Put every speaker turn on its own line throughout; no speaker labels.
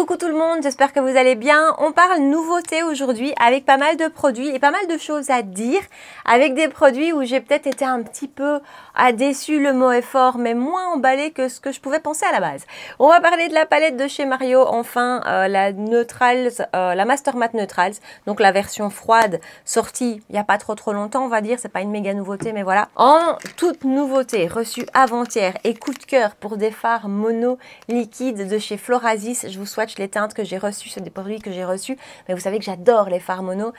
Coucou tout le monde, j'espère que vous allez bien. On parle nouveauté aujourd'hui avec pas mal de produits et pas mal de choses à dire. Avec des produits où j'ai peut-être été un petit peu déçue, le mot est fort, mais moins emballée que ce que je pouvais penser à la base. On va parler de la palette de chez Mario, enfin la Neutrals, la Master Matte Neutrals, donc la version froide sortie il n'y a pas trop longtemps on va dire, c'est pas une méga nouveauté mais voilà. En toute nouveauté, reçue avant-hier et coup de cœur pour des fards mono liquides de chez Florasis. Je vous swatch les teintes que j'ai reçues, c'est des produits que j'ai reçus, mais vous savez que j'adore les fards mono.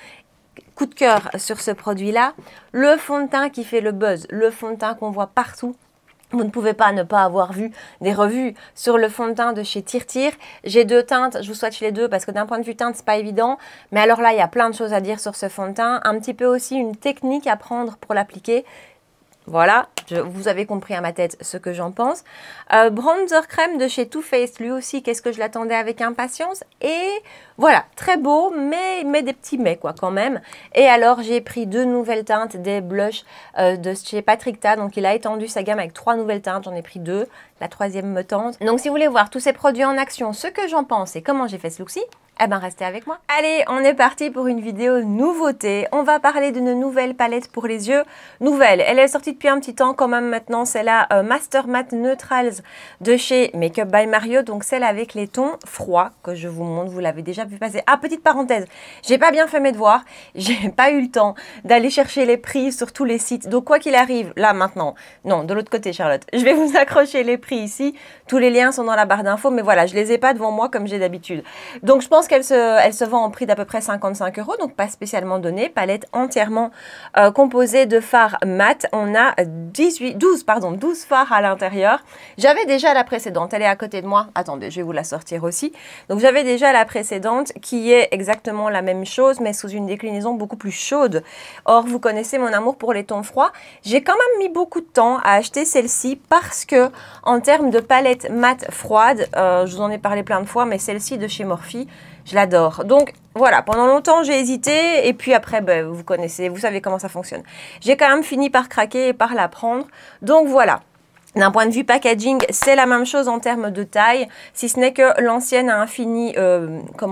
Coup de cœur sur ce produit-là. Le fond de teint qui fait le buzz, le fond de teint qu'on voit partout. Vous ne pouvez pas ne pas avoir vu des revues sur le fond de teint de chez Tirtir. J'ai deux teintes, je vous swatch les deux parce que d'un point de vue teinte, c'est pas évident. Mais alors là, il y a plein de choses à dire sur ce fond de teint. Un petit peu aussi une technique à prendre pour l'appliquer. Voilà, vous avez compris à ma tête ce que j'en pense. Bronzer crème de chez Too Faced, lui aussi, qu'est-ce que je l'attendais avec impatience. Et voilà, très beau, mais des petits mais quoi quand même. Et alors, j'ai pris deux nouvelles teintes, des blushs de chez Patrick Ta. Donc, il a étendu sa gamme avec 3 nouvelles teintes. J'en ai pris 2. La troisième me tente. Donc, si vous voulez voir tous ces produits en action, ce que j'en pense et comment j'ai fait ce look-ci, eh ben, restez avec moi. Allez, on est parti pour une vidéo nouveauté. On va parler d'une nouvelle palette pour les yeux. Nouvelle, elle est sortie depuis un petit temps quand même maintenant. C'est la Master Matte Neutrals de chez Makeup by Mario. Donc, celle avec les tons froids que je vous montre. Vous l'avez déjà vu passer. Ah, petite parenthèse, j'ai pas bien fait mes devoirs. J'ai pas eu le temps d'aller chercher les prix sur tous les sites. Donc, quoi qu'il arrive, là maintenant, non, de l'autre côté, Charlotte, je vais vous accrocher les prix ici. Tous les liens sont dans la barre d'infos. Mais voilà, je les ai pas devant moi comme j'ai d'habitude. Donc, je pense qu'elle se vend au prix d'à peu près 55 €, donc pas spécialement donné. Palette entièrement composée de fards mat. On a 12 fards à l'intérieur. J'avais déjà la précédente, elle est à côté de moi. Attendez, je vais vous la sortir aussi. Donc j'avais déjà la précédente qui est exactement la même chose, mais sous une déclinaison beaucoup plus chaude. Or, vous connaissez mon amour pour les tons froids. J'ai quand même mis beaucoup de temps à acheter celle-ci parce que, en termes de palette mat froide, je vous en ai parlé plein de fois, mais celle-ci de chez Morphe, je l'adore. Donc voilà, pendant longtemps j'ai hésité et puis après, ben, vous connaissez, vous savez comment ça fonctionne. J'ai quand même fini par craquer et par la prendre. Donc voilà. D'un point de vue packaging, c'est la même chose en termes de taille, si ce n'est que l'ancienne a un fini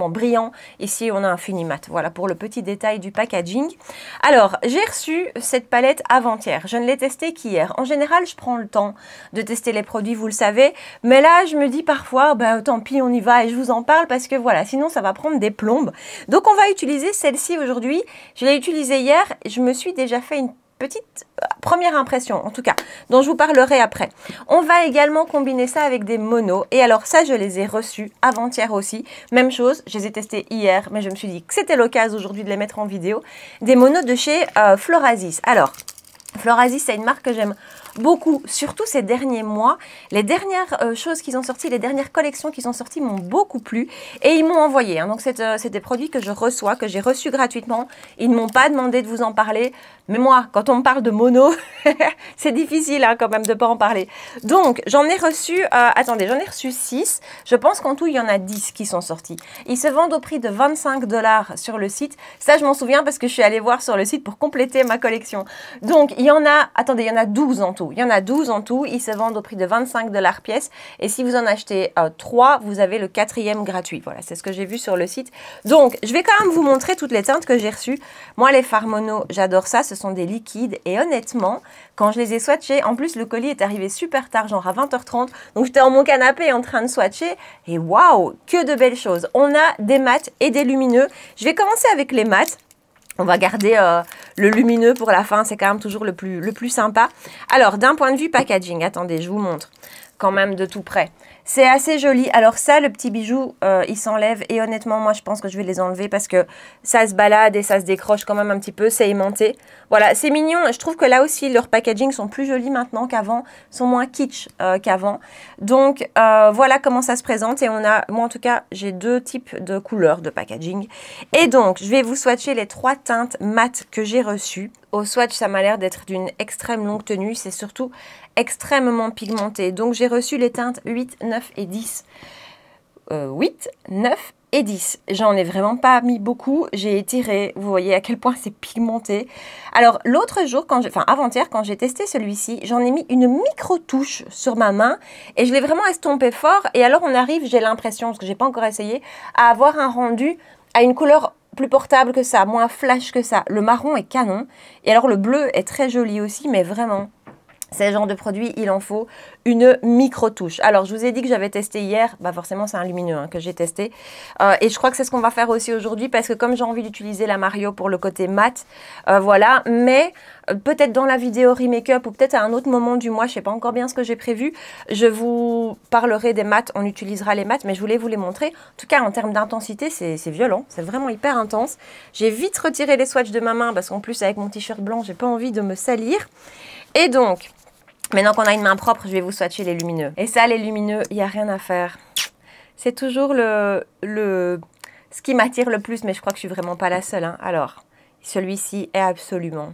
brillant. Ici, on a un fini mat. Voilà pour le petit détail du packaging. Alors, j'ai reçu cette palette avant-hier. Je ne l'ai testée qu'hier. En général, je prends le temps de tester les produits, vous le savez. Mais là, je me dis parfois, bah, tant pis, on y va et je vous en parle parce que voilà, sinon ça va prendre des plombes. Donc, on va utiliser celle-ci aujourd'hui. Je l'ai utilisée hier. Je me suis déjà fait une petite première impression, en tout cas, dont je vous parlerai après. On va également combiner ça avec des monos. Et alors ça, je les ai reçus avant-hier aussi. Même chose, je les ai testés hier, mais je me suis dit que c'était l'occasion aujourd'hui de les mettre en vidéo. Des monos de chez Florasis. Alors, Florasis, c'est une marque que j'aime beaucoup, surtout ces derniers mois. Les dernières choses qu'ils ont sorties, les dernières collections qu'ils ont sorties m'ont beaucoup plu et ils m'ont envoyé. Hein. Donc, c'est des produits que je reçois, que j'ai reçus gratuitement. Ils ne m'ont pas demandé de vous en parler. Mais moi, quand on me parle de mono, c'est difficile hein, quand même de ne pas en parler. Donc, j'en ai reçu, attendez, j'en ai reçu 6. Je pense qu'en tout, il y en a 10 qui sont sortis. Ils se vendent au prix de 25 $ sur le site. Ça, je m'en souviens parce que je suis allée voir sur le site pour compléter ma collection. Donc, il y en a, attendez, il y en a 12 en tout. Il y en a 12 en tout. Ils se vendent au prix de 25 $ pièce. Et si vous en achetez 3, vous avez le 4e gratuit. Voilà, c'est ce que j'ai vu sur le site. Donc, je vais quand même vous montrer toutes les teintes que j'ai reçues. Moi, les fards mono, j'adore ça. Ce sont des liquides. Et honnêtement, quand je les ai swatchés, en plus, le colis est arrivé super tard, genre à 20h30. Donc, j'étais dans mon canapé en train de swatcher. Et waouh, que de belles choses. On a des mats et des lumineux. Je vais commencer avec les mats. On va garder le lumineux pour la fin, c'est quand même toujours le plus sympa. Alors, d'un point de vue packaging, attendez, je vous montre quand même de tout près. C'est assez joli. Alors ça, le petit bijou, il s'enlève. Et honnêtement, moi, je pense que je vais les enlever parce que ça se balade et ça se décroche quand même un petit peu. C'est aimanté. Voilà, c'est mignon. Je trouve que là aussi, leurs packaging sont plus jolis maintenant qu'avant. Sont moins kitsch qu'avant. Donc, voilà comment ça se présente. Et on a, moi en tout cas, j'ai 2 types de couleurs de packaging. Et donc, je vais vous swatcher les 3 teintes mat que j'ai reçues. Au swatch, ça m'a l'air d'être d'une extrême longue tenue. C'est surtout extrêmement pigmenté. Donc, j'ai reçu les teintes 8, 9 et 10.
8, 9 et 10. J'en ai vraiment pas mis beaucoup, j'ai étiré, vous voyez à quel point c'est pigmenté. Alors l'autre jour, avant-hier, quand j'ai testé celui-ci, j'en ai mis une micro-touche sur ma main et je l'ai vraiment estompé fort. Et alors on arrive, j'ai l'impression, parce que j'ai pas encore essayé, à avoir un rendu à une couleur plus portable que ça, moins flash que ça. Le marron est canon et alors le bleu est très joli aussi, mais vraiment... C'est le genre de produit, il en faut une micro-touche. Alors, je vous ai dit que j'avais testé hier. Bah forcément, c'est un lumineux hein, que j'ai testé. Et je crois que c'est ce qu'on va faire aussi aujourd'hui parce que comme j'ai envie d'utiliser la Mario pour le côté mat, voilà. Mais peut-être dans la vidéo Remake-up ou peut-être à un autre moment du mois, je ne sais pas encore bien ce que j'ai prévu, je vous parlerai des mats, on utilisera les mats, mais je voulais vous les montrer. En tout cas, en termes d'intensité, c'est violent. C'est vraiment hyper intense. J'ai vite retiré les swatchs de ma main parce qu'en plus, avec mon t-shirt blanc, j'ai pas envie de me salir. Et donc... Maintenant qu'on a une main propre, je vais vous swatcher les lumineux. Et ça, les lumineux, il n'y a rien à faire. C'est toujours ce qui m'attire le plus, mais je crois que je suis vraiment pas la seule. Hein. Alors, celui-ci est absolument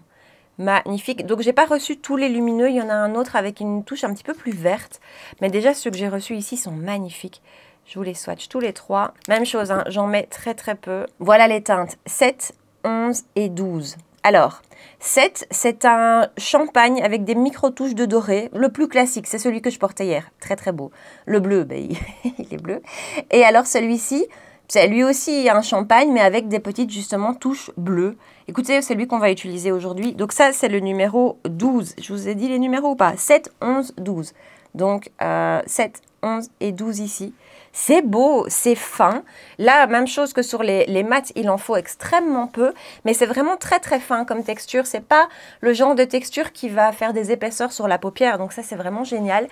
magnifique. Donc, j'ai pas reçu tous les lumineux. Il y en a un autre avec une touche un petit peu plus verte. Mais déjà, ceux que j'ai reçus ici sont magnifiques. Je vous les swatch tous les trois. Même chose, hein, j'en mets très très peu. Voilà les teintes 7, 11 et 12. Alors, 7, c'est un champagne avec des micro-touches de doré. Le plus classique, c'est celui que je portais hier. Très, très beau. Le bleu, ben, il est bleu. Et alors, celui-ci, c'est lui aussi un champagne, mais avec des petites, justement, touches bleues. Écoutez, c'est lui qu'on va utiliser aujourd'hui. Donc ça, c'est le numéro 12. Je vous ai dit les numéros ou pas? 7, 11, 12. Donc, 7, 11 et 12 ici. C'est beau, c'est fin. Là, même chose que sur les mats, il en faut extrêmement peu. Mais c'est vraiment très très fin comme texture. C'est pas le genre de texture qui va faire des épaisseurs sur la paupière. Donc ça, c'est vraiment génial.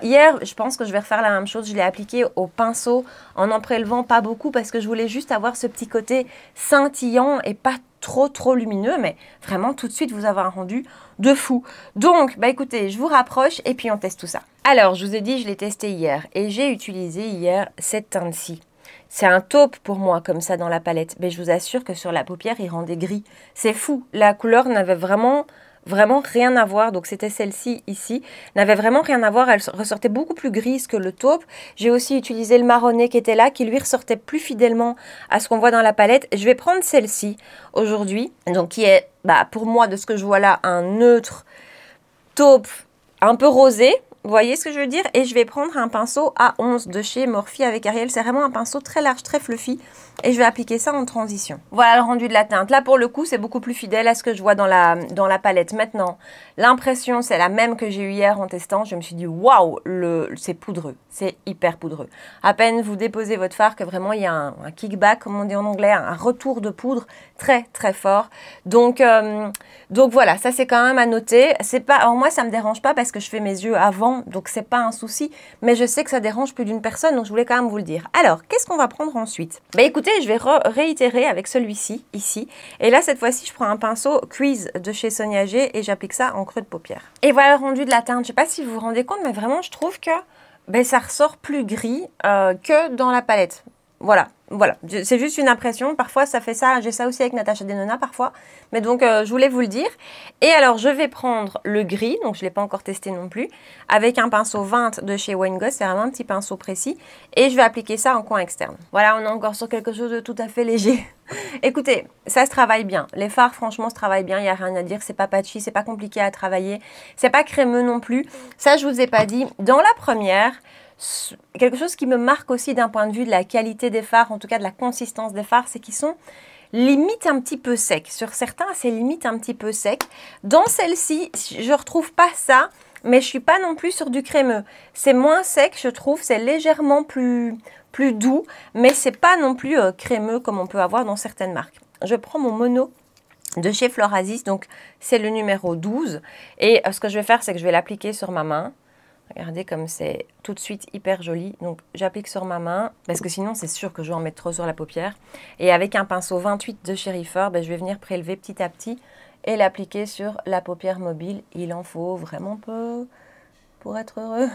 Hier, je pense que je vais refaire la même chose. Je l'ai appliqué au pinceau en prélevant pas beaucoup parce que je voulais juste avoir ce petit côté scintillant et pas trop lumineux, mais vraiment tout de suite vous avez un rendu de fou. Donc, bah écoutez, je vous rapproche et puis on teste tout ça. Alors, je vous ai dit, je l'ai testé hier et j'ai utilisé hier cette teinte-ci. C'est un taupe pour moi comme ça dans la palette, mais je vous assure que sur la paupière, il rendait gris. C'est fou, la couleur n'avait vraiment rien à voir. Donc c'était celle-ci ici, n'avait vraiment rien à voir, elle ressortait beaucoup plus grise que le taupe. J'ai aussi utilisé le marronné qui était là, qui lui ressortait plus fidèlement à ce qu'on voit dans la palette. Je vais prendre celle-ci aujourd'hui, donc qui est pour moi de ce que je vois là un neutre taupe un peu rosé. Vous voyez ce que je veux dire? Et je vais prendre un pinceau A11 de chez Morphe avec Ariel. C'est vraiment un pinceau très large, très fluffy. Et je vais appliquer ça en transition. Voilà le rendu de la teinte. Là, pour le coup, c'est beaucoup plus fidèle à ce que je vois dans la palette. Maintenant, l'impression, c'est la même que j'ai eu hier en testant. Je me suis dit, waouh, c'est poudreux. C'est hyper poudreux. À peine vous déposez votre fard que vraiment, il y a un kickback, comme on dit en anglais, un retour de poudre très, très fort. Donc voilà, ça, c'est quand même à noter. Alors moi, ça ne me dérange pas parce que je fais mes yeux avant. Donc, c'est pas un souci. Mais je sais que ça dérange plus d'une personne. Donc, je voulais quand même vous le dire. Alors, qu'est-ce qu'on va prendre ensuite? Écoutez, je vais réitérer avec celui-ci, ici. Et là, cette fois-ci, je prends un pinceau Quiz de chez Sonia G et j'applique ça en creux de paupière. Et voilà le rendu de la teinte. Je ne sais pas si vous vous rendez compte, mais vraiment, je trouve que ça ressort plus gris que dans la palette. Voilà. C'est juste une impression. Parfois, ça fait ça. J'ai ça aussi avec Natasha Denona parfois. Mais donc, je voulais vous le dire. Et alors, je vais prendre le gris. Donc, je ne l'ai pas encore testé non plus. Avec un pinceau 20 de chez Wayne Goss. C'est vraiment un petit pinceau précis. Et je vais appliquer ça en coin externe. Voilà, on est encore sur quelque chose de tout à fait léger. Écoutez, ça se travaille bien. Les fards, franchement, se travaillent bien. Il n'y a rien à dire. C'est pas patchy. C'est pas compliqué à travailler. C'est pas crémeux non plus. Ça, je vous ai pas dit. Dans la première... quelque chose qui me marque aussi d'un point de vue de la qualité des fards, en tout cas de la consistance des fards, c'est qu'ils sont limite un petit peu secs. Sur certains, c'est limite un petit peu sec. Dans celle-ci, je ne retrouve pas ça, mais je ne suis pas non plus sur du crémeux. C'est moins sec, je trouve, c'est légèrement plus doux, mais ce n'est pas non plus crémeux comme on peut avoir dans certaines marques. Je prends mon mono de chez Florasis, donc c'est le numéro 12. Et ce que je vais faire, c'est que je vais l'appliquer sur ma main. Regardez comme c'est tout de suite hyper joli. Donc j'applique sur ma main parce que sinon c'est sûr que je vais en mettre trop sur la paupière. Et avec un pinceau 28 de chez Reifer, je vais venir prélever petit à petit et l'appliquer sur la paupière mobile. Il en faut vraiment peu pour être heureux.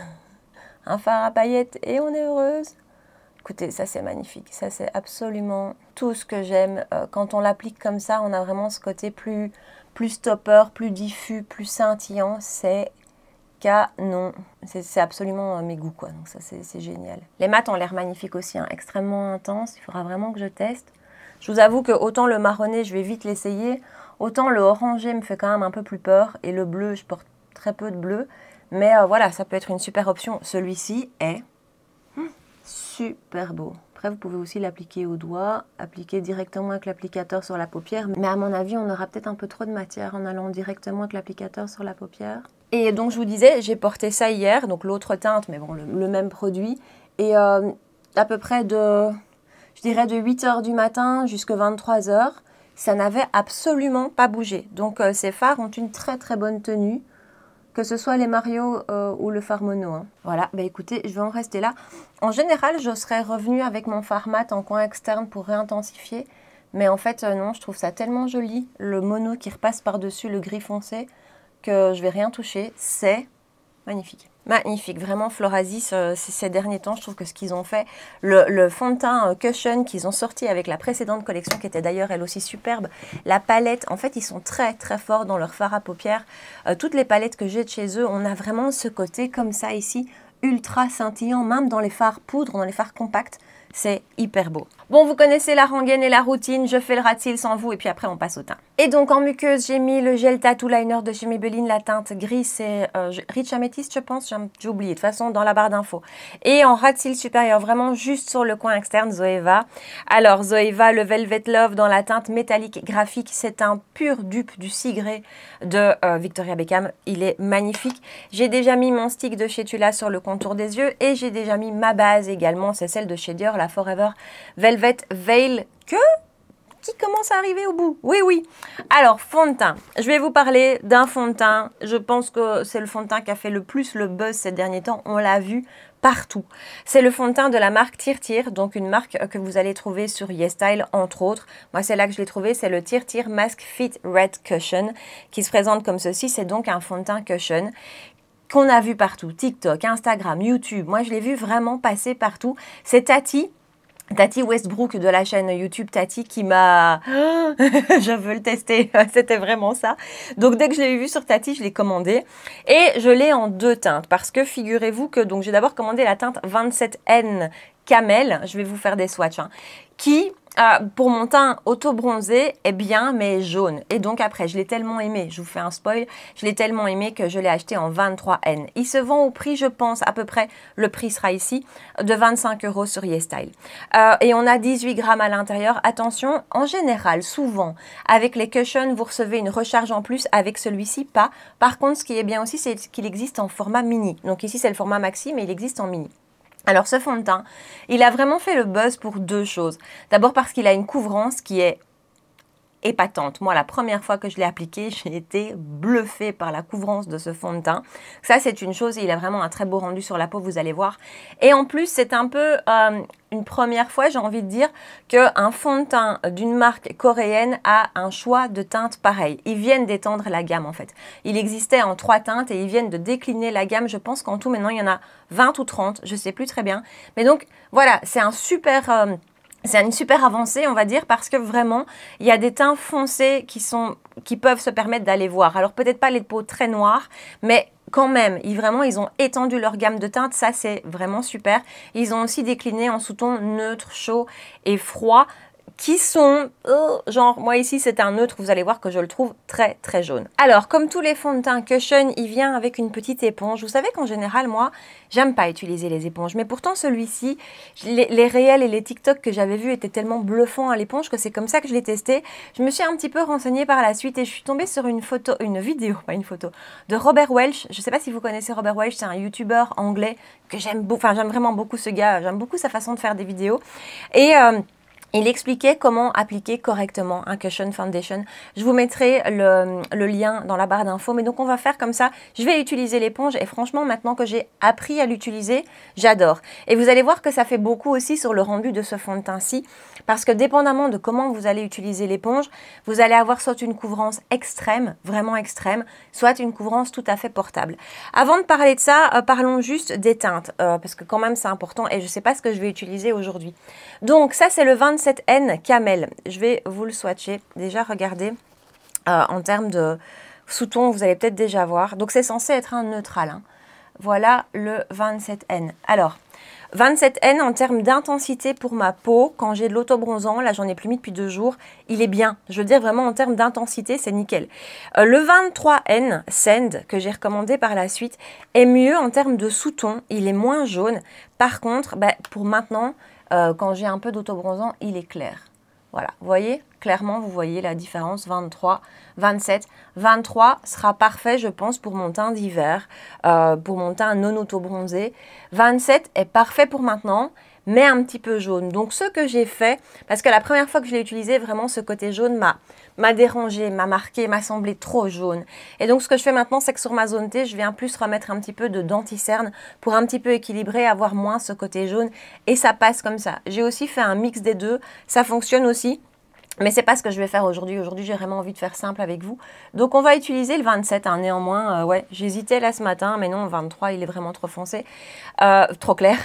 Un fard à paillettes et on est heureuse. Écoutez, ça c'est magnifique. Ça c'est absolument tout ce que j'aime. Quand on l'applique comme ça, on a vraiment ce côté plus stopper, plus diffus, plus scintillant. C'est canon. C'est absolument mes goûts, quoi. Donc ça, c'est génial. Les mats ont l'air magnifiques aussi, hein, extrêmement intenses. Il faudra vraiment que je teste. Je vous avoue que autant le marronné, je vais vite l'essayer, autant le orangé me fait quand même un peu plus peur. Et le bleu, je porte très peu de bleu. Mais voilà, ça peut être une super option. Celui-ci est super beau. Après, vous pouvez aussi l'appliquer au doigt, appliquer directement avec l'applicateur sur la paupière. Mais à mon avis, on aura peut-être un peu trop de matière en allant directement avec l'applicateur sur la paupière. Et donc, je vous disais, j'ai porté ça hier, donc l'autre teinte, mais bon, le même produit. Et à peu près je dirais de 8 h du matin jusqu'à 23 h, ça n'avait absolument pas bougé. Donc, ces fards ont une très très bonne tenue. Que ce soit les Mario ou le fard mono. Hein. Voilà, bah écoutez, je vais en rester là. En général, je serais revenue avec mon fard mat en coin externe pour réintensifier. Mais en fait, non, je trouve ça tellement joli, le mono qui repasse par-dessus le gris foncé, que je vais rien toucher. C'est magnifique. Magnifique, vraiment Florasis, ces derniers temps, je trouve que ce qu'ils ont fait, le fond de teint Cushion qu'ils ont sorti avec la précédente collection, qui était d'ailleurs elle aussi superbe, la palette, en fait ils sont très très forts dans leur fard à paupières. Toutes les palettes que j'ai de chez eux, on a vraiment ce côté comme ça ici, ultra scintillant, même dans les fards poudre, dans les fards compacts. C'est hyper beau. Bon, vous connaissez la rengaine et la routine, je fais le rat-il sans vous et puis après on passe au teint. Et donc en muqueuse, j'ai mis le gel tattoo liner de chez Maybelline, la teinte gris, c'est Rich Amethyst je pense, j'ai oublié, de toute façon dans la barre d'infos. Et en rat-il supérieur, vraiment juste sur le coin externe, Zoeva. Alors Zoeva, le Velvet Love dans la teinte métallique graphique, c'est un pur dupe du Cigré de Victoria Beckham, il est magnifique. J'ai déjà mis mon stick de chez Tula sur le contour des yeux et j'ai déjà mis ma base également, c'est celle de chez Dior, la Forever Velvet Veil qui commence à arriver au bout. Oui, oui. Alors, fond de teint. Je vais vous parler d'un fond de teint. Je pense que c'est le fond de teint qui a fait le plus le buzz ces derniers temps. On l'a vu partout. C'est le fond de teint de la marque Tir, donc une marque que vous allez trouver sur YesStyle, entre autres. Moi, c'est là que je l'ai trouvé. C'est le Tir Mask Fit Red Cushion qui se présente comme ceci. C'est donc un fond de teint cushion qu'on a vu partout. TikTok, Instagram, YouTube. Moi, je l'ai vu vraiment passer partout. C'est Tati Westbrook de la chaîne YouTube Tati qui m'a... je veux le tester, c'était vraiment ça. Donc dès que je l'ai vu sur Tati, je l'ai commandé. Et je l'ai en deux teintes parce que figurez-vous que donc j'ai d'abord commandé la teinte 27N Camel, je vais vous faire des swatchs, hein, qui, pour mon teint auto-bronzé, est bien, mais jaune. Et donc après, je l'ai tellement aimé, je vous fais un spoil, je l'ai tellement aimé que je l'ai acheté en 23N. Il se vend au prix, je pense, à peu près, le prix sera ici, de 25 € sur YesStyle. Et on a 18 grammes à l'intérieur. Attention, en général, souvent, avec les cushions, vous recevez une recharge en plus, avec celui-ci, pas. Par contre, ce qui est bien aussi, c'est qu'il existe en format mini. Donc ici, c'est le format maxi, mais il existe en mini. Alors ce fond de teint, il a vraiment fait le buzz pour deux choses. D'abord parce qu'il a une couvrance qui est épatante. Moi, la première fois que je l'ai appliqué, j'ai été bluffée par la couvrance de ce fond de teint. Ça, c'est une chose, il a vraiment un très beau rendu sur la peau, vous allez voir. Et en plus, c'est un peu une première fois, j'ai envie de dire, qu'un fond de teint d'une marque coréenne a un choix de teintes pareil. Ils viennent d'étendre la gamme, en fait. Il existait en 3 teintes et ils viennent de décliner la gamme. Je pense qu'en tout, maintenant, il y en a 20 ou 30, je ne sais plus très bien. Mais donc, voilà, c'est un super... c'est une super avancée, on va dire, parce que vraiment, il y a des teints foncés qui peuvent se permettre d'aller voir. Alors, peut-être pas les peaux très noires, mais quand même, ils ont étendu leur gamme de teintes. Ça, c'est vraiment super. Ils ont aussi décliné en sous-tons neutre, chaud et froid, qui sont, genre, moi ici c'est un neutre, vous allez voir que je le trouve très très jaune. Alors, comme tous les fonds de teint Cushion, il vient avec une petite éponge. Vous savez qu'en général, moi, j'aime pas utiliser les éponges, mais pourtant celui-ci, les réels et les TikTok que j'avais vus étaient tellement bluffants à l'éponge que c'est comme ça que je l'ai testé. Je me suis un petit peu renseignée par la suite et je suis tombée sur une vidéo, pas une photo, de Robert Welch. Je sais pas si vous connaissez Robert Welch, c'est un YouTuber anglais que j'aime beaucoup, enfin j'aime vraiment beaucoup ce gars, j'aime beaucoup sa façon de faire des vidéos. Et... il expliquait comment appliquer correctement un Cushion Foundation. Je vous mettrai le lien dans la barre d'infos. Mais donc, on va faire comme ça. Je vais utiliser l'éponge et franchement, maintenant que j'ai appris à l'utiliser, j'adore. Et vous allez voir que ça fait beaucoup aussi sur le rendu de ce fond de teint-ci. Parce que dépendamment de comment vous allez utiliser l'éponge, vous allez avoir soit une couvrance extrême, vraiment extrême, soit une couvrance tout à fait portable. Avant de parler de ça, parlons juste des teintes. Parce que quand même, c'est important et je ne sais pas ce que je vais utiliser aujourd'hui. Donc, ça, c'est le 27N Camel. Je vais vous le swatcher. Déjà, regardez, en termes de...
Sous-ton, vous allez peut-être déjà voir. Donc, c'est censé être un neutral. Hein. Voilà le 27N. Alors, 27N en termes d'intensité pour ma peau, quand j'ai de l'autobronzant, là j'en ai plus mis depuis 2 jours, il est bien. Je veux dire vraiment en termes d'intensité, c'est nickel. Le 23N Sand, que j'ai recommandé par la suite, est mieux en termes de sous-ton, il est moins jaune. Par contre, pour maintenant, quand j'ai un peu d'autobronzant, il est clair. Voilà, vous voyez, clairement, vous voyez la différence, 23, 27. 23 sera parfait, je pense, pour mon teint d'hiver, pour mon teint non auto-bronzé. 27 est parfait pour maintenant, mais un petit peu jaune. Donc, ce que j'ai fait, parce que la première fois que je l'ai utilisé, vraiment, ce côté jaune m'a dérangé, m'a marqué, m'a semblé trop jaune. Et donc, ce que je fais maintenant, c'est que sur ma zone T, je viens plus remettre un petit peu de denticerne pour un petit peu équilibrer, avoir moins ce côté jaune. Et ça passe comme ça. J'ai aussi fait un mix des deux. Ça fonctionne aussi. Mais c'est pas ce que je vais faire aujourd'hui. Aujourd'hui, j'ai vraiment envie de faire simple avec vous. Donc, on va utiliser le 27. Hein. Néanmoins, ouais, j'hésitais là ce matin, mais non, le 23, il est vraiment trop foncé, trop clair.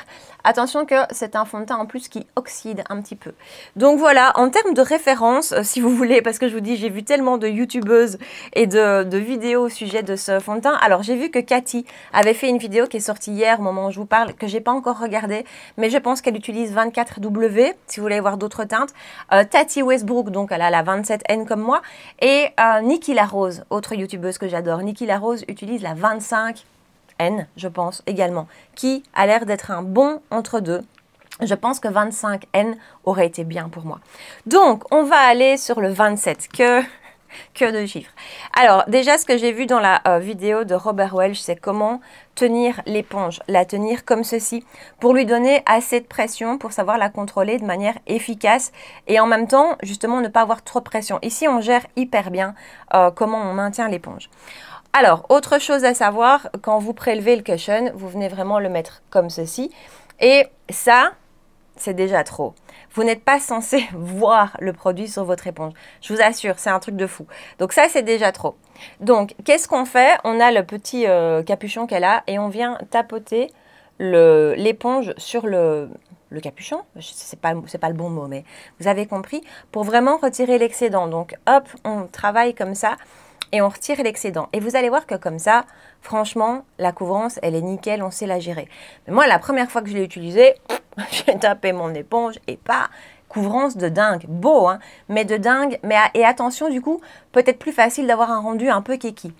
Attention que c'est un fond de teint en plus qui oxyde un petit peu. Donc voilà, en termes de référence, si vous voulez, parce que je vous dis, j'ai vu tellement de youtubeuses et de vidéos au sujet de ce fond de teint. Alors, j'ai vu que Cathy avait fait une vidéo qui est sortie hier, au moment où je vous parle, que j'ai pas encore regardée, mais je pense qu'elle utilise 24W, si vous voulez voir d'autres teintes. Tati Westbrook, donc elle a la 27N comme moi, et Nikki La Rose, autre youtubeuse que j'adore. Nikki La Rose utilise la 25N, je pense, également, qui a l'air d'être un bon entre-deux. Je pense que 25N aurait été bien pour moi. Donc, on va aller sur le 27, que de chiffres. Alors, déjà, ce que j'ai vu dans la vidéo de Robert Welch, c'est comment tenir l'éponge, la tenir comme ceci, pour lui donner assez de pression, pour savoir la contrôler de manière efficace, et en même temps, justement, ne pas avoir trop de pression. Ici, on gère hyper bien comment on maintient l'éponge. Alors, autre chose à savoir, quand vous prélevez le cushion, vous venez vraiment le mettre comme ceci. Et ça, c'est déjà trop. Vous n'êtes pas censé voir le produit sur votre éponge. Je vous assure, c'est un truc de fou. Donc ça, c'est déjà trop. Donc, qu'est-ce qu'on fait? On a le petit capuchon qu'elle a et on vient tapoter l'éponge sur le capuchon. C'est pas le bon mot, mais vous avez compris. Pour vraiment retirer l'excédent. Donc, hop, on travaille comme ça. Et on retire l'excédent. Et vous allez voir que comme ça, franchement, la couvrance, elle est nickel, on sait la gérer. Mais moi, la première fois que je l'ai utilisée, j'ai tapé mon éponge et pas couvrance de dingue. Beau, hein, mais de dingue. Et attention, du coup, peut-être plus facile d'avoir un rendu un peu kiki.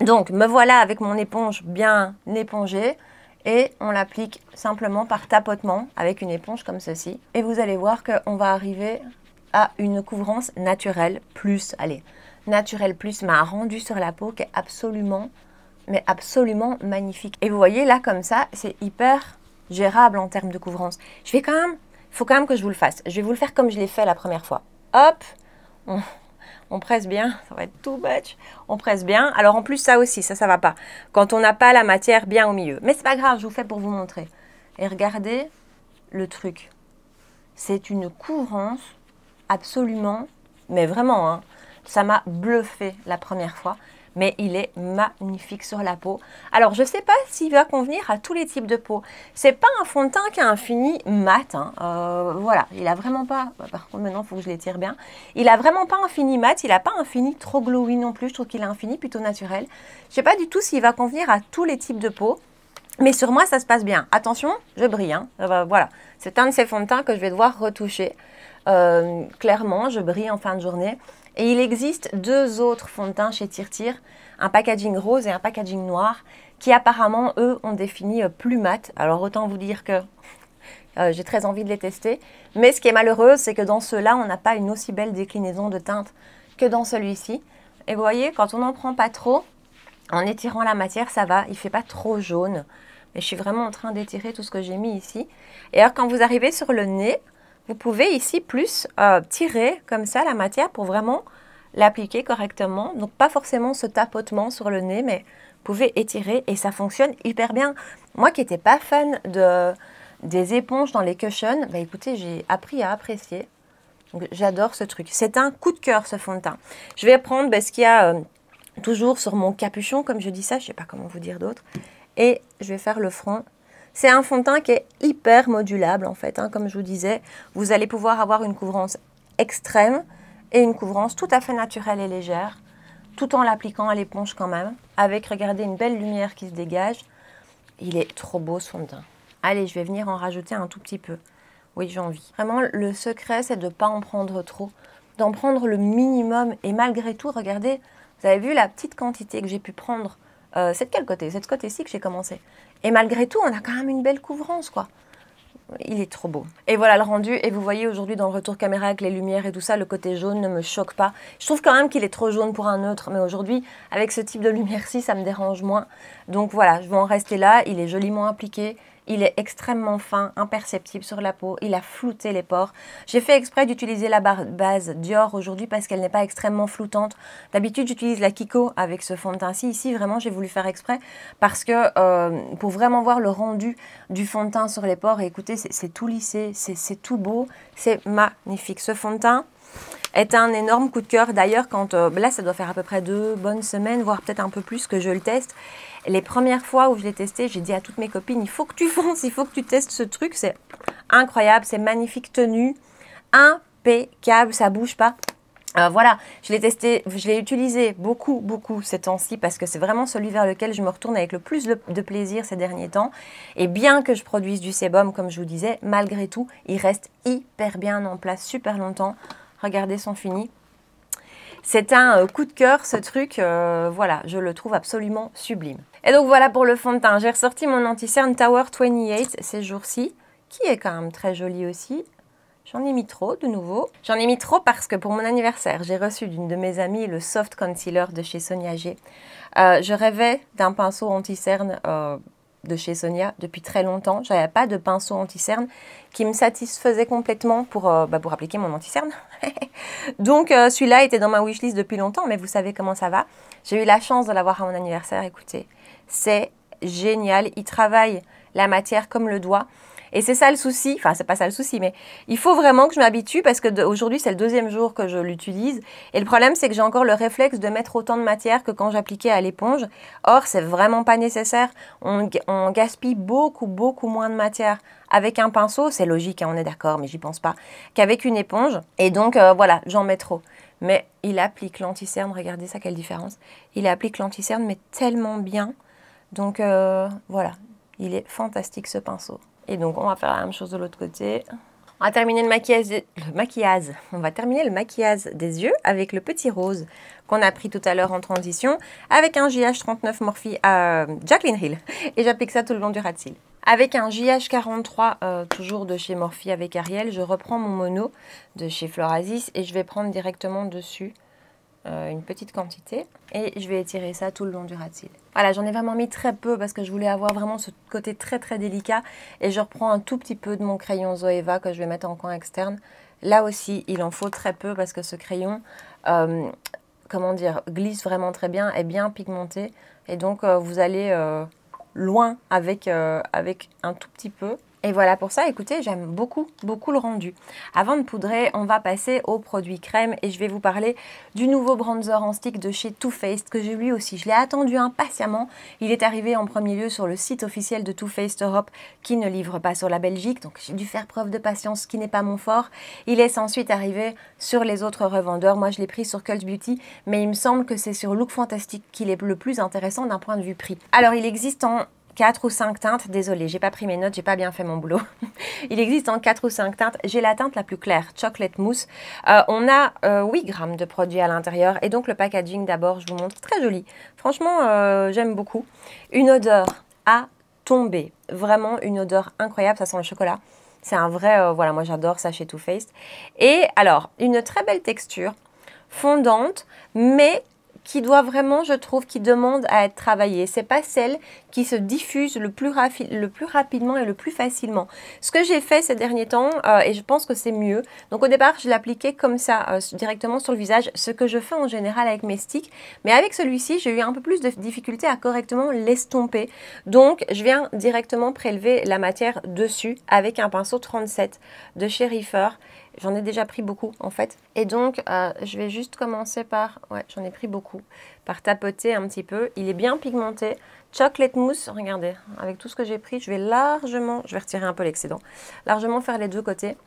Donc, me voilà avec mon éponge bien épongée. Et on l'applique simplement par tapotement avec une éponge comme ceci. Et vous allez voir qu'on va arriver à une couvrance naturelle plus, allez, Naturel Plus m'a un rendu sur la peau qui est absolument, mais absolument magnifique. Et vous voyez là comme ça, c'est hyper gérable en termes de couvrance. Il faut quand même que je vous le fasse. Je vais vous le faire comme je l'ai fait la première fois. Hop, on presse bien, ça va être tout butch. On presse bien. Alors en plus ça aussi, ça va pas. Quand on n'a pas la matière bien au milieu. Mais c'est pas grave, je vous fais pour vous montrer. Et regardez le truc. C'est une couvrance absolument, mais vraiment, hein. Ça m'a bluffé la première fois, mais il est magnifique sur la peau. Alors, je ne sais pas s'il va convenir à tous les types de peau. C'est pas un fond de teint qui a un fini mat. Hein. Voilà, il a vraiment pas... Par contre, maintenant, il faut que je l'étire bien. Il a vraiment pas un fini mat. Il n'a pas un fini trop glowy non plus. Je trouve qu'il a un fini plutôt naturel. Je ne sais pas du tout s'il va convenir à tous les types de peau. Mais sur moi, ça se passe bien. Attention, je brille. Hein. Voilà, c'est un de ces fonds de teint que je vais devoir retoucher. Clairement, je brille en fin de journée. Et il existe 2 autres fonds de teint chez Tirtir, un packaging rose et un packaging noir, qui apparemment, eux, ont des finis plus mat. Alors, autant vous dire que j'ai très envie de les tester. Mais ce qui est malheureux, c'est que dans ceux-là, on n'a pas une aussi belle déclinaison de teinte que dans celui-ci. Et vous voyez, quand on n'en prend pas trop, en étirant la matière, ça va. Il ne fait pas trop jaune. Mais je suis vraiment en train d'étirer tout ce que j'ai mis ici. Et alors, quand vous arrivez sur le nez, vous pouvez ici plus tirer comme ça la matière pour vraiment l'appliquer correctement. Donc, pas forcément ce tapotement sur le nez, mais vous pouvez étirer et ça fonctionne hyper bien. Moi qui n'étais pas fan des éponges dans les cushions, bah écoutez, j'ai appris à apprécier. Donc, j'adore ce truc. C'est un coup de cœur, ce fond de teint. Je vais prendre ce qu'il y a toujours sur mon capuchon, comme je dis ça, je ne sais pas comment vous dire d'autre. Et je vais faire le front. C'est un fond de teint qui est hyper modulable en fait, hein, comme je vous disais. Vous allez pouvoir avoir une couvrance extrême et une couvrance tout à fait naturelle et légère.
tout en l'appliquant à l'éponge quand même, avec, regardez, une belle lumière qui se dégage. Il est trop beau ce fond de teint. Allez, je vais venir en rajouter un tout petit peu. Oui, j'ai envie. Vraiment, le secret, c'est de ne pas en prendre trop, d'en prendre le minimum. Et malgré tout, regardez, vous avez vu la petite quantité que j'ai pu prendre. C'est de quel côté? C'est de ce côté-ci que j'ai commencé. Et malgré tout, on a quand même une belle couvrance, quoi. Il est trop beau. Et voilà le rendu. Et vous voyez aujourd'hui dans le retour caméra avec les lumières et tout ça, le côté jaune ne me choque pas. Je trouve quand même qu'il est trop jaune pour un neutre. Mais aujourd'hui, avec ce type de lumière-ci, ça me dérange moins. Donc voilà, je vais en rester là. Il est joliment appliqué. Il est extrêmement fin, imperceptible sur la peau. Il a flouté les pores. J'ai fait exprès d'utiliser la base Dior aujourd'hui parce qu'elle n'est pas extrêmement floutante. D'habitude, j'utilise la Kiko avec ce fond de teint-ci. Ici, vraiment, j'ai voulu faire exprès parce que pour vraiment voir le rendu du fond de teint sur les pores, et écoutez, c'est tout lissé, c'est tout beau, c'est magnifique. Ce fond de teint est un énorme coup de cœur. D'ailleurs, quand là, ça doit faire à peu près 2 bonnes semaines, voire peut-être un peu plus que je le teste. Les premières fois où je l'ai testé, j'ai dit à toutes mes copines, il faut que tu fonces, il faut que tu testes ce truc. C'est incroyable, c'est magnifique tenue, impeccable, ça bouge pas. Voilà, je l'ai testé, je l'ai utilisé beaucoup ces temps-ci parce que c'est vraiment celui vers lequel je me retourne avec le plus de plaisir ces derniers temps. Et bien que je produise du sébum, comme je vous disais, malgré tout, il reste hyper bien en place, super longtemps. Regardez son fini. C'est un coup de cœur, ce truc, voilà, je le trouve absolument sublime. Et donc voilà pour le fond de teint. J'ai ressorti mon anti-cerne Tower 28 ces jours-ci, qui est quand même très joli aussi. J'en ai mis trop de nouveau. J'en ai mis trop parce que pour mon anniversaire, j'ai reçu d'une de mes amies le Soft Concealer de chez Sonia G. Je rêvais d'un pinceau anti-cerne de chez Sonia depuis très longtemps. Je n'avais pas de pinceau anti-cerne qui me satisfaisait complètement pour appliquer mon anti-cerne. Donc celui-là était dans ma wishlist depuis longtemps, mais vous savez comment ça va. J'ai eu la chance de l'avoir à mon anniversaire, écoutez. C'est génial, il travaille la matière comme le doigt. Et c'est ça le souci, enfin c'est pas ça le souci, mais il faut vraiment que je m'habitue parce que aujourd'hui c'est le 2e jour que je l'utilise. Et le problème c'est que j'ai encore le réflexe de mettre autant de matière que quand j'appliquais à l'éponge. Or c'est vraiment pas nécessaire, on gaspille beaucoup moins de matière avec un pinceau, c'est logique, hein, on est d'accord, mais j'y pense pas, qu'avec une éponge. Et donc voilà, j'en mets trop. Mais il applique l'anti-cerne, regardez ça, quelle différence. Il applique l'anti-cerne mais tellement bien. Donc voilà, il est fantastique ce pinceau. Et donc, on va faire la même chose de l'autre côté. On va terminer le maquillage. On va terminer le maquillage des yeux avec le petit rose qu'on a pris tout à l'heure en transition avec un JH39 Morphe à Jaclyn Hill. Et j'applique ça tout le long du ras de cils. Avec un JH43, toujours de chez Morphe avec Ariel, je reprends mon mono de chez Florasis et je vais prendre directement dessus une petite quantité et je vais étirer ça tout le long du ras de cils. Voilà, j'en ai vraiment mis très peu parce que je voulais avoir vraiment ce côté très délicat et je reprends un tout petit peu de mon crayon Zoeva que je vais mettre en coin externe. Là aussi, il en faut très peu parce que ce crayon, comment dire, glisse vraiment très bien, est bien pigmenté et donc vous allez loin avec un tout petit peu. Et voilà pour ça, écoutez, j'aime beaucoup le rendu. Avant de poudrer, on va passer au produit crème et je vais vous parler du nouveau bronzer en stick de chez Too Faced que j'ai lui aussi. Je l'ai attendu impatiemment. Il est arrivé en premier lieu sur le site officiel de Too Faced Europe qui ne livre pas sur la Belgique. Donc j'ai dû faire preuve de patience, ce qui n'est pas mon fort. Il est ensuite arrivé sur les autres revendeurs. Moi, je l'ai pris sur Cult Beauty, mais il me semble que c'est sur Look Fantastic qu'il est le plus intéressant d'un point de vue prix. Alors, il existe en 4 ou 5 teintes, désolée, j'ai pas pris mes notes, j'ai pas bien fait mon boulot. Il existe en 4 ou 5 teintes. J'ai la teinte la plus claire, Chocolate Mousse. On a 8 grammes de produits à l'intérieur et donc le packaging d'abord, je vous montre, très joli. Franchement, j'aime beaucoup. Une odeur à tomber, vraiment une odeur incroyable, ça sent le chocolat. C'est un vrai, voilà, moi j'adore ça chez Too Faced. Et alors, une très belle texture, fondante, mais qui doit vraiment, je trouve, qui demande à être travaillée. C'est pas celle qui se diffuse le plus rapidement et le plus facilement. Ce que j'ai fait ces derniers temps, et je pense que c'est mieux. Donc au départ, je l'appliquais comme ça, directement sur le visage, ce que je fais en général avec mes sticks. Mais avec celui-ci, j'ai eu un peu plus de difficulté à correctement l'estomper. Donc je viens directement prélever la matière dessus avec un pinceau 37 de chez Reefer. J'en ai déjà pris beaucoup en fait. Et donc, je vais juste commencer par, ouais, j'en ai pris beaucoup, par tapoter un petit peu. Il est bien pigmenté. Chocolate Mousse, regardez, avec tout ce que j'ai pris, je vais largement, je vais retirer un peu l'excédent, largement faire les deux côtés.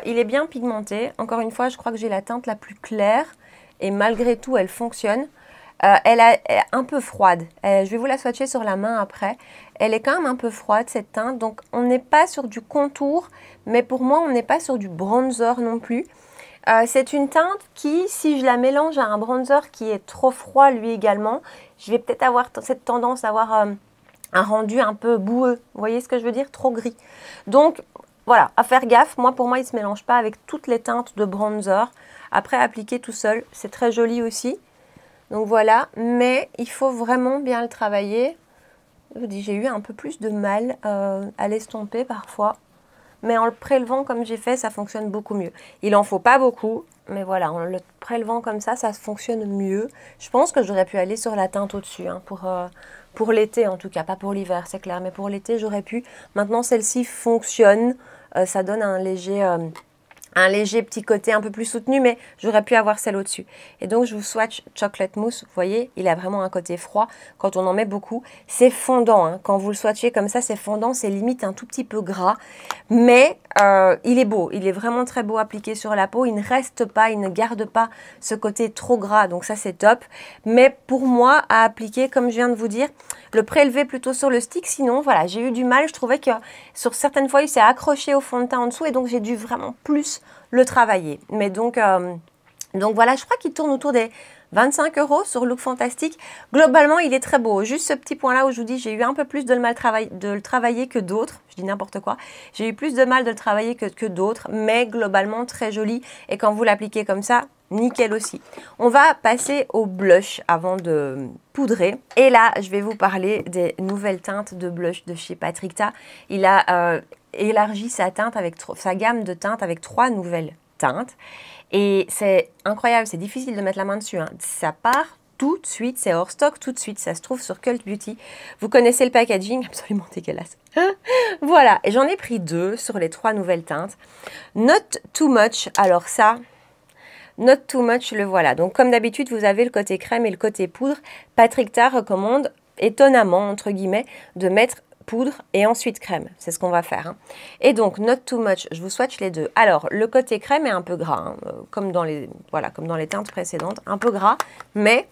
Il est bien pigmenté. Encore une fois, je crois que j'ai la teinte la plus claire et malgré tout, elle fonctionne.
Elle est un peu froide. Je vais vous la swatcher sur la main après. Elle est quand même un peu froide cette teinte. Donc on n'est pas sur du contour, mais pour moi on n'est pas sur du bronzer non plus. C'est une teinte qui, si je la mélange à un bronzer qui est trop froid lui également, je vais peut-être avoir cette tendance à avoir un rendu un peu boueux. Vous voyez ce que je veux dire? Trop gris. Donc voilà, à faire gaffe. Pour moi, il ne se mélange pas avec toutes les teintes de bronzer. Après, appliquer tout seul, c'est très joli aussi. Donc voilà, mais il faut vraiment bien le travailler. Je vous dis, j'ai eu un peu plus de mal à l'estomper parfois. Mais en le prélevant comme j'ai fait, ça fonctionne beaucoup mieux. Il n'en faut pas beaucoup, mais voilà, en le prélevant comme ça fonctionne mieux. Je pense que j'aurais pu aller sur la teinte au-dessus, hein, pour l'été en tout cas, pas pour l'hiver, c'est clair. Mais pour l'été, j'aurais pu. Maintenant, celle-ci fonctionne. Ça donne un léger petit côté un peu plus soutenu, mais j'aurais pu avoir celle au-dessus. Et donc, je vous swatch Chocolate Mousse. Vous voyez, il a vraiment un côté froid. Quand on en met beaucoup, c'est fondant. Hein. Quand vous le swatchez comme ça, c'est fondant. C'est limite un tout petit peu gras. Mais il est beau. Il est vraiment très beau appliqué sur la peau. Il ne reste pas, il ne garde pas ce côté trop gras. Donc ça, c'est top. Mais pour moi, à appliquer, comme je viens de vous dire, le prélever plutôt sur le stick. Sinon, voilà, j'ai eu du mal. Je trouvais que sur certaines fois, il s'est accroché au fond de teint en dessous. Et donc, j'ai dû vraiment plus le travailler. Mais donc voilà, je crois qu'il tourne autour des 25 € sur Look Fantastic. Globalement, il est très beau. Juste ce petit point-là où je vous dis, j'ai eu un peu plus de mal de le travailler que d'autres. Je dis n'importe quoi. J'ai eu plus de mal de le travailler que d'autres, mais globalement, très joli. Et quand vous l'appliquez comme ça, nickel aussi. On va passer au blush avant de poudrer. Et là, je vais vous parler des nouvelles teintes de blush de chez Patrick Ta. Il a élargi sa gamme de teintes avec 3 nouvelles teintes. Et c'est incroyable, c'est difficile de mettre la main dessus. Hein. Ça part tout de suite, c'est hors stock tout de suite. Ça se trouve sur Cult Beauty. Vous connaissez le packaging, absolument dégueulasse. Voilà, et j'en ai pris 2 sur les 3 nouvelles teintes. Not Too Much, alors ça... Not Too Much, le voilà. Donc comme d'habitude, vous avez le côté crème et le côté poudre. Patrick Ta recommande, étonnamment, entre guillemets, de mettre poudre et ensuite crème. C'est ce qu'on va faire. Hein. Et donc, Not Too Much, je vous swatch les deux. Alors, le côté crème est un peu gras, hein, comme dans les teintes précédentes. Un peu gras, mais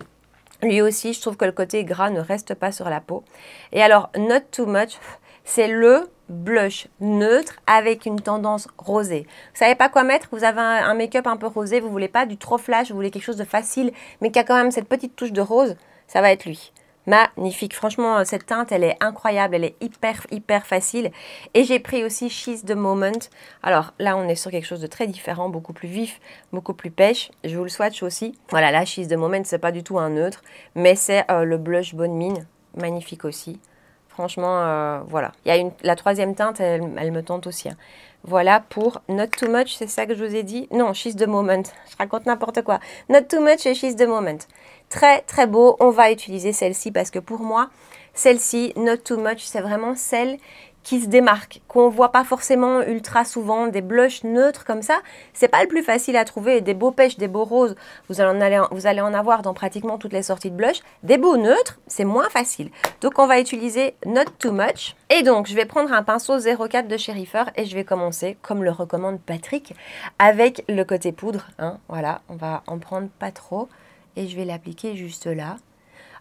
lui aussi, je trouve que le côté gras ne reste pas sur la peau. Et alors, Not Too Much, c'est le blush neutre avec une tendance rosée. Vous savez pas quoi mettre? Vous avez un make-up un peu rosé, vous voulez pas du trop flash, vous voulez quelque chose de facile, mais qui a quand même cette petite touche de rose, ça va être lui. Magnifique, franchement cette teinte elle est incroyable, elle est hyper facile. Et j'ai pris aussi She's the Moment. Alors là on est sur quelque chose de très différent, beaucoup plus vif, beaucoup plus pêche. Je vous le swatch aussi. Voilà, là She's the Moment c'est pas du tout un neutre, mais c'est le blush Bonne Mine, magnifique aussi. Franchement, voilà. Il y a la troisième teinte, elle me tente aussi. Hein. Voilà pour Not Too Much, c'est ça que je vous ai dit? Non, She's the Moment. Je raconte n'importe quoi. Not Too Much et She's the Moment. Très beau. On va utiliser celle-ci parce que pour moi, celle-ci, Not Too Much, c'est vraiment celle qui se démarque, qu'on ne voit pas forcément ultra souvent, des blushs neutres comme ça. C'est pas le plus facile à trouver. Des beaux pêches, des beaux roses, vous allez en avoir dans pratiquement toutes les sorties de blush. Des beaux neutres, c'est moins facile. Donc on va utiliser Not Too Much. Et donc je vais prendre un pinceau 04 de chez Reifer et je vais commencer, comme le recommande Patrick, avec le côté poudre. Hein. Voilà, on va en prendre pas trop et je vais l'appliquer juste là.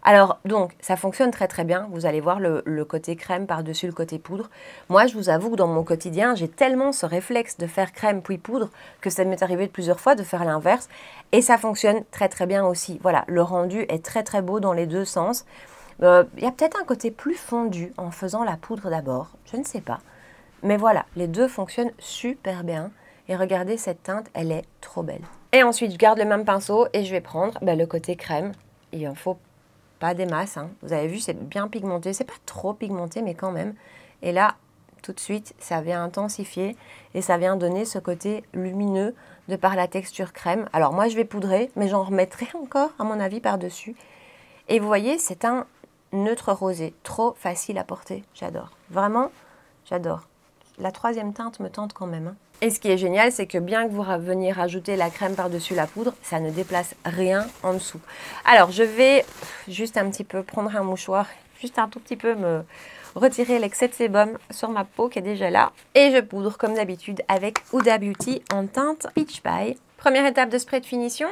Alors, donc, ça fonctionne très bien. Vous allez voir le côté crème par-dessus le côté poudre. Moi, je vous avoue que dans mon quotidien, j'ai tellement ce réflexe de faire crème puis poudre que ça m'est arrivé plusieurs fois de faire l'inverse. Et ça fonctionne très bien aussi. Voilà, le rendu est très beau dans les deux sens. Il y a peut-être un côté plus fondu en faisant la poudre d'abord. Je ne sais pas. Mais voilà, les deux fonctionnent super bien. Et regardez, cette teinte, elle est trop belle. Et ensuite, je garde le même pinceau et je vais prendre le côté crème. Il en faut pas des masses, hein. Vous avez vu, c'est bien pigmenté. C'est pas trop pigmenté, mais quand même. Et là, tout de suite, ça vient intensifier et ça vient donner ce côté lumineux de par la texture crème. Alors moi, je vais poudrer, mais j'en remettrai encore, à mon avis, par-dessus. Et vous voyez, c'est un neutre rosé. Trop facile à porter. J'adore. Vraiment, j'adore. La troisième teinte me tente quand même, hein. Et ce qui est génial, c'est que bien que vous veniez rajouter la crème par-dessus la poudre, ça ne déplace rien en dessous. Alors, je vais juste un petit peu prendre un mouchoir, juste un tout petit peu me retirer l'excès de sébum sur ma peau qui est déjà là. Et je poudre comme d'habitude avec Huda Beauty en teinte Peach Pie. Première étape de spray de finition.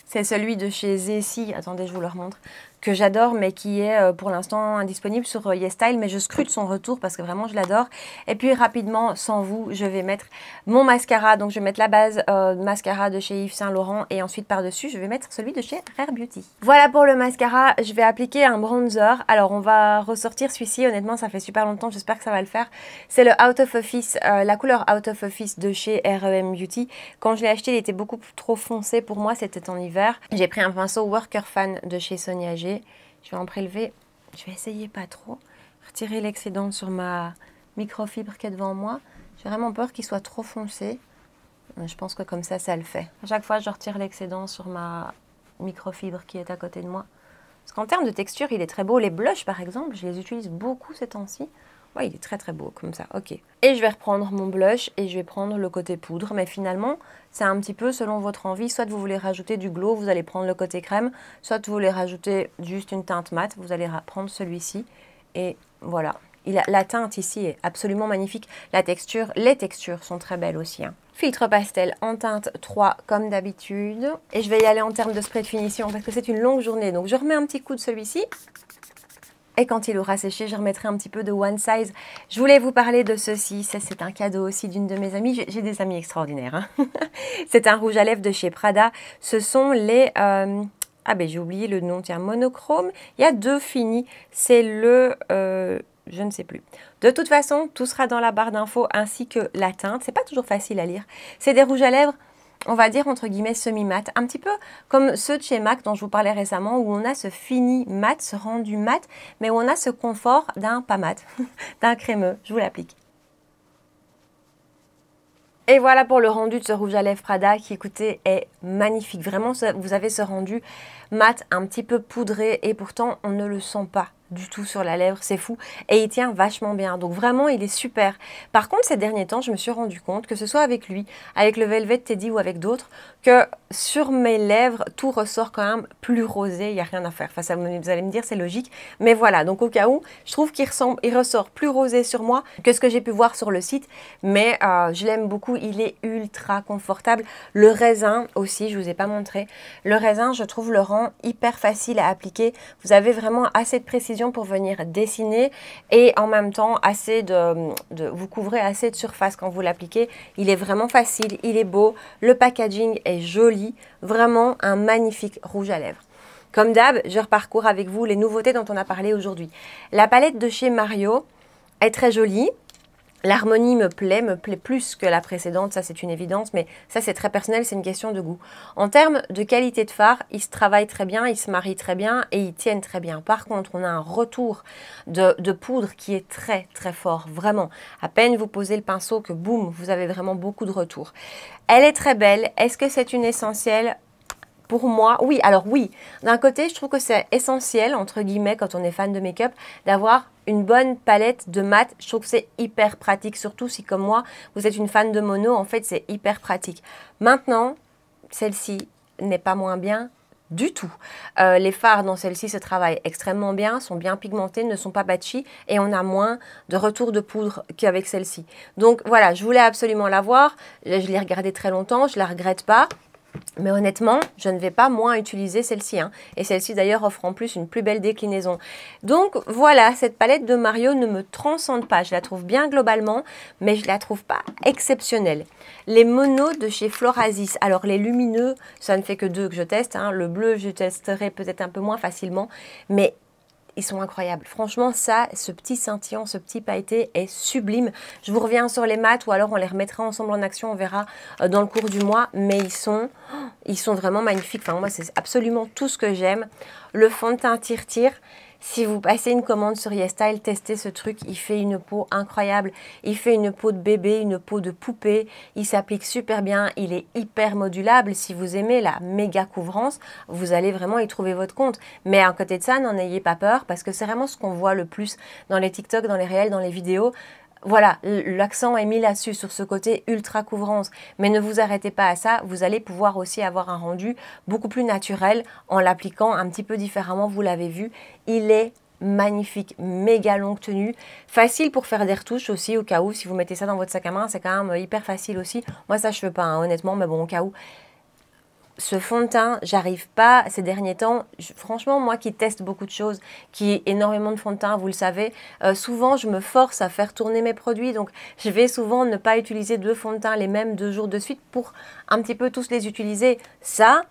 C'est celui de chez Zessie, attendez, je vous le remontre, que j'adore, mais qui est pour l'instant indisponible sur YesStyle, mais je scrute son retour parce que vraiment je l'adore. Et puis rapidement, sans vous, je vais mettre mon mascara. Donc je vais mettre la base mascara de chez Yves Saint Laurent et ensuite par-dessus, je vais mettre celui de chez Rare Beauty. Voilà pour le mascara, je vais appliquer un bronzer. Alors on va ressortir celui-ci, honnêtement ça fait super longtemps, j'espère que ça va le faire. C'est le Out of Office, la couleur Out of Office de chez REM Beauty. Quand je l'ai acheté, il était beaucoup trop foncé pour moi, c'était en hiver. J'ai pris un pinceau Worker Fan de chez Sonia G. Je vais en prélever, je vais essayer pas trop, retirer l'excédent sur ma microfibre qui est devant moi. J'ai vraiment peur qu'il soit trop foncé, mais je pense que comme ça le fait. À chaque fois, je retire l'excédent sur ma microfibre qui est à côté de moi. Parce qu'en termes de texture, il est très beau. Les blushs, par exemple, je les utilise beaucoup ces temps-ci. Ouais, il est très très beau comme ça, ok. Et je vais reprendre mon blush et je vais prendre le côté poudre. Mais finalement, c'est un petit peu selon votre envie. Soit vous voulez rajouter du glow, vous allez prendre le côté crème. Soit vous voulez rajouter juste une teinte mat, vous allez prendre celui-ci. Et voilà. La teinte ici est absolument magnifique. La texture, les textures sont très belles aussi. Hein. Filtre pastel en teinte 3 comme d'habitude. Et je vais y aller en termes de spray de finition parce que c'est une longue journée. Donc je remets un petit coup de celui-ci. Et quand il aura séché, je remettrai un petit peu de One Size. Je voulais vous parler de ceci. Ça, c'est un cadeau aussi d'une de mes amies. J'ai des amies extraordinaires. Hein. C'est un rouge à lèvres de chez Prada. Ce sont les... Ah ben j'ai oublié le nom. Tiens, monochrome. Il y a 2 finis. C'est le... je ne sais plus. De toute façon, tout sera dans la barre d'infos ainsi que la teinte. C'est pas toujours facile à lire. C'est des rouges à lèvres, on va dire entre guillemets semi-mat, un petit peu comme ceux de chez MAC dont je vous parlais récemment, où on a ce fini mat, ce rendu mat, mais où on a ce confort d'un pas mat, d'un crémeux. Je vous l'applique. Et voilà pour le rendu de ce rouge à lèvres Prada qui, écoutez, est magnifique. Vraiment, vous avez ce rendu mat, un petit peu poudré et pourtant on ne le sent pas du tout sur la lèvre, c'est fou. Et il tient vachement bien, donc vraiment il est super. Par contre, ces derniers temps, je me suis rendu compte que ce soit avec lui, avec le Velvet Teddy ou avec d'autres, que sur mes lèvres, tout ressort quand même plus rosé, il n'y a rien à faire. Enfin, ça, vous allez me dire, c'est logique, mais voilà. Donc au cas où, je trouve qu'il ressort plus rosé sur moi que ce que j'ai pu voir sur le site, mais je l'aime beaucoup, il est ultra confortable. Le raisin aussi, je ne vous ai pas montré. Le raisin, je trouve le rend hyper facile à appliquer. Vous avez vraiment assez de précision pour venir dessiner et en même temps assez vous couvrez assez de surface quand vous l'appliquez. Il est vraiment facile, il est beau, le packaging est joli, vraiment un magnifique rouge à lèvres. Comme d'hab, je reparcours avec vous les nouveautés dont on a parlé aujourd'hui. La palette de chez Mario est très jolie. L'harmonie me plaît plus que la précédente, ça c'est une évidence, mais ça c'est très personnel, c'est une question de goût. En termes de qualité de fard, ils se travaillent très bien, ils se marient très bien et ils tiennent très bien. Par contre, on a un retour de poudre qui est très très fort, vraiment. À peine vous posez le pinceau que boum, vous avez vraiment beaucoup de retour. Elle est très belle, est-ce que c'est une essentielle ? Pour moi, oui. Alors oui, d'un côté, je trouve que c'est essentiel, entre guillemets, quand on est fan de make-up, d'avoir une bonne palette de mat. Je trouve que c'est hyper pratique, surtout si, comme moi, vous êtes une fan de mono. En fait, c'est hyper pratique. Maintenant, celle-ci n'est pas moins bien du tout. Les fards dans celle-ci se travaillent extrêmement bien, sont bien pigmentés, ne sont pas batchy et on a moins de retour de poudre qu'avec celle-ci. Donc voilà, je voulais absolument l'avoir. Je l'ai regardée très longtemps, je ne la regrette pas. Mais honnêtement, je ne vais pas moins utiliser celle-ci. Hein. Et celle-ci d'ailleurs offre en plus une plus belle déclinaison. Donc voilà, cette palette de Mario ne me transcende pas. Je la trouve bien globalement, mais je ne la trouve pas exceptionnelle. Les monos de chez Florasis. Alors les lumineux, ça ne fait que 2 que je teste. Hein. Le bleu, je testerai peut-être un peu moins facilement. Mais ils sont incroyables. Franchement, ça, ce petit scintillant, ce petit pailleté est sublime. Je vous reviens sur les mats ou alors on les remettra ensemble en action, on verra dans le cours du mois. Mais ils sont vraiment magnifiques. Enfin, moi, c'est absolument tout ce que j'aime. Le fond de teint tire-tire. Si vous passez une commande sur YesStyle, testez ce truc. Il fait une peau incroyable. Il fait une peau de bébé, une peau de poupée. Il s'applique super bien. Il est hyper modulable. Si vous aimez la méga couvrance, vous allez vraiment y trouver votre compte. Mais à côté de ça, n'en ayez pas peur parce que c'est vraiment ce qu'on voit le plus dans les TikTok, dans les réels, dans les vidéos. Voilà, l'accent est mis là-dessus, sur ce côté ultra couvrance. Mais ne vous arrêtez pas à ça, vous allez pouvoir aussi avoir un rendu beaucoup plus naturel en l'appliquant un petit peu différemment, vous l'avez vu. Il est magnifique, méga longue tenue, facile pour faire des retouches aussi au cas où, si vous mettez ça dans votre sac à main, c'est quand même hyper facile aussi. Moi ça je fais pas, hein, honnêtement, mais bon au cas où.
ce fond de teint, j'arrive pas ces derniers temps. Franchement, moi qui teste beaucoup de choses, qui ai énormément de fond de teint, vous le savez, souvent je me force à faire tourner mes produits. Donc je vais souvent ne pas utiliser 2 fonds de teint les mêmes 2 jours de suite pour un petit peu tous les utiliser. Ça,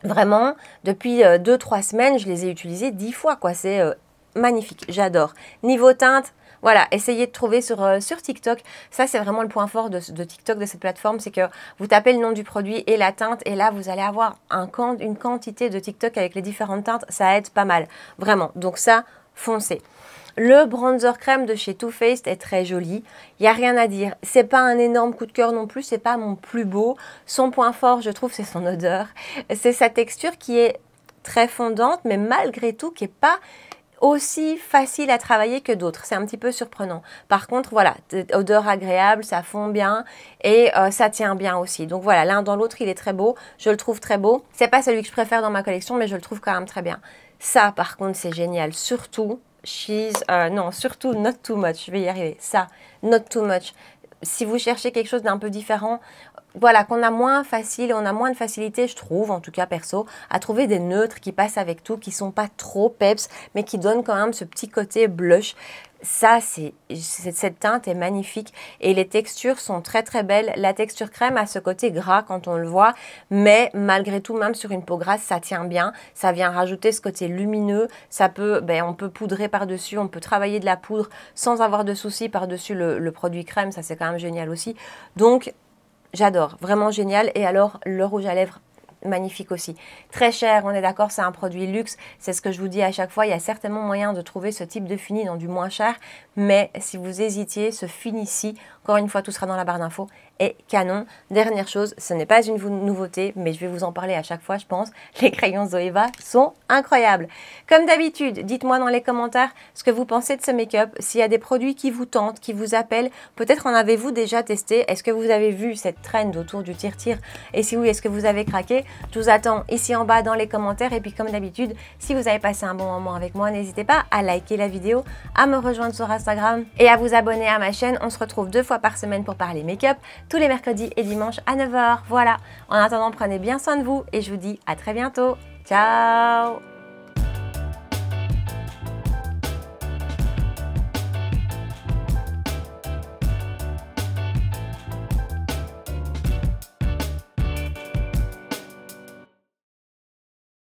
vraiment, depuis 2-3 semaines, je les ai utilisés 10 fois, quoi. C'est magnifique, j'adore. Niveau teinte, voilà, essayez de trouver sur TikTok. Ça, c'est vraiment le point fort de TikTok, de cette plateforme, c'est que vous tapez le nom du produit et la teinte, et là, vous allez avoir une quantité de TikTok avec les différentes teintes. Ça aide pas mal, vraiment. Donc ça, foncez. Le bronzer crème de chez Too Faced est très joli. Il n'y a rien à dire. C'est pas un énorme coup de cœur non plus. C'est pas mon plus beau. Son point fort, je trouve, c'est son odeur. C'est sa texture qui est très fondante, mais malgré tout, qui n'est pas aussi facile à travailler que d'autres. C'est un petit peu surprenant. Par contre, voilà, odeur agréable, ça fond bien et ça tient bien aussi. Donc voilà, l'un dans l'autre, il est très beau. Je le trouve très beau. C'est pas celui que je préfère dans ma collection, mais je le trouve quand même très bien. Ça, par contre, c'est génial. Surtout, surtout Not Too Much. Je vais y arriver. Ça, Not Too Much. Si vous cherchez quelque chose d'un peu différent, voilà, qu'on a moins facile, on a moins de facilité, je trouve, en tout cas perso, à trouver des neutres qui passent avec tout, qui sont pas trop peps, mais qui donnent quand même ce petit côté blush. Ça, cette teinte est magnifique et les textures sont très très belles. La texture crème a ce côté gras quand on le voit, mais malgré tout, même sur une peau grasse, ça tient bien. Ça vient rajouter ce côté lumineux. Ça peut, on peut poudrer par-dessus, on peut travailler de la poudre sans avoir de soucis par-dessus le produit crème. Ça, c'est quand même génial aussi. Donc, j'adore, vraiment génial. Et alors, le rouge à lèvres, magnifique aussi. Très cher, on est d'accord, c'est un produit luxe. C'est ce que je vous dis à chaque fois. Il y a certainement moyen de trouver ce type de fini dans du moins cher. Mais si vous hésitiez, ce fini-ci, encore une fois, tout sera dans la barre d'infos, est canon. Dernière chose, ce n'est pas une nouveauté, mais je vais vous en parler à chaque fois, je pense. Les crayons Zoeva sont incroyables. Comme d'habitude, dites-moi dans les commentaires ce que vous pensez de ce make-up. S'il y a des produits qui vous tentent, qui vous appellent, peut-être en avez-vous déjà testé. Est-ce que vous avez vu cette trend autour du tire-tire? Et si oui, est-ce que vous avez craqué? Je vous attends ici en bas dans les commentaires. Et puis comme d'habitude, si vous avez passé un bon moment avec moi, n'hésitez pas à liker la vidéo, à me rejoindre sur Instagram et à vous abonner à ma chaîne. On se retrouve 2 fois par semaine pour parler make-up, tous les mercredis et dimanches à 9 h. Voilà. En attendant, prenez bien soin de vous et je vous dis à très bientôt. Ciao!